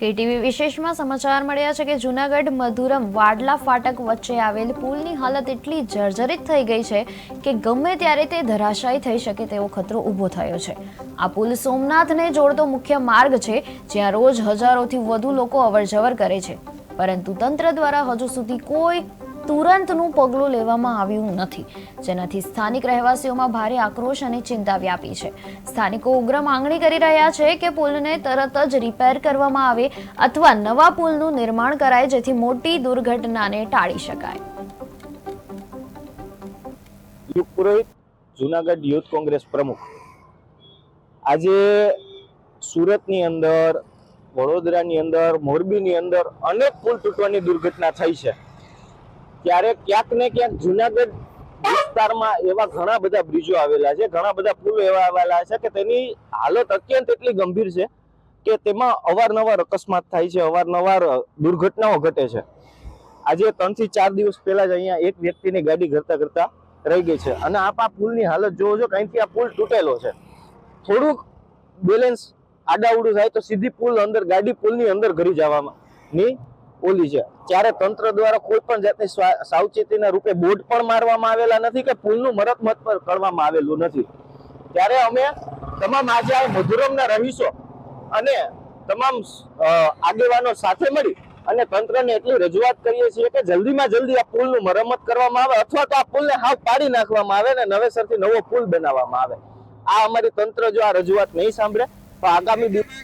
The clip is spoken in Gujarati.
કેટીવી વિશેષમાં સમાચાર મળ્યા છે કે જૂનાગઢ મધુરમ વાડલા ફાટક વચ્ચે આવેલ પુલની હાલત એટલી જર્જરિત થઈ ગઈ છે કે ગમે ત્યારે તે ધરાશાયી થઈ શકે તેવો ખતરો ઊભો થયો છે। આ પુલ સોમનાથને જોડતો મુખ્ય માર્ગ છે, જ્યાં રોજ હજારોથી વધુ લોકો અવરજવર કરે છે, પરંતુ તંત્ર દ્વારા હજુ સુધી કોઈ તુરંતનું પગલું લેવામાં આવ્યું નથી, જેનાથી સ્થાનિક રહેવાસીઓમાં ભારે આક્રોશ અને ચિંતા વ્યાપી છે। સ્થાનિકો ઉગ્ર માંગણી કરી રહ્યા છે કે પુલને તરત જ રિપેર કરવામાં આવે અથવા નવા પુલનું નિર્માણ કરાય, જેથી મોટી દુર્ઘટનાને ટાળી શકાય। પુરોહિત, જૂનાગઢ યુથ કોંગ્રેસ પ્રમુખ। આજે સુરતની અંદર, વડોદરાની અંદર, મોરબીની અંદર અનેક પુલ તૂટવાની દુર્ઘટના થઈ છે, ત્યારે ક્યાંક ને ક્યાંક જૂનાગઢ વિસ્તારમાં એવા ઘણા બધા બ્રિજો આવેલા છે, ઘણા બધા પુલ એવા આવેલા છે કે તેની હાલત અત્યંત એટલી ગંભીર છે કે તેમાં અવારનવાર અકસ્માત થાય છે, અવારનવાર દુર્ઘટનાઓ ઘટે છે। આજે 3 થી 4 દિવસ પહેલા જ અહીંયા એક વ્યક્તિની ગાડી ઘરતા ઘરતા રહી ગઈ છે, અને આ પુલની હાલત જોવો છો, અહીંથી આ પુલ તૂટેલો છે, થોડુંક બેલેન્સ આડાવડું થાય તો સીધી પુલ અંદર, ગાડી પુલની અંદર ઘરી જવાની ઓલી છે। ત્યારે તંત્ર દ્વારા કોઈ પણ જાતની સાવચેતીના રૂપે બોર્ડ પણ મારવામાં આવેલા નથી કે પુલનું મરમ્મત પણ કરવામાં આવેલું નથી। ત્યારે અમે તમામ આજે આ મધુરમના રહીશો અને તમામ આગેવાનો સાથે મળી અને તંત્રને એટલી રજૂઆત કરીએ છીએ કે જલ્દીમાં જલ્દી આ પુલનું મરમ્મત કરવામાં આવે, અથવા તો આ પુલને હાવ પાડી નાખવામાં આવે અને નવેસરથી નવો પુલ બનાવવામાં આવે। આ અમારી તંત્ર જો આ રજૂઆત નહીં સાંભળે તો આગામી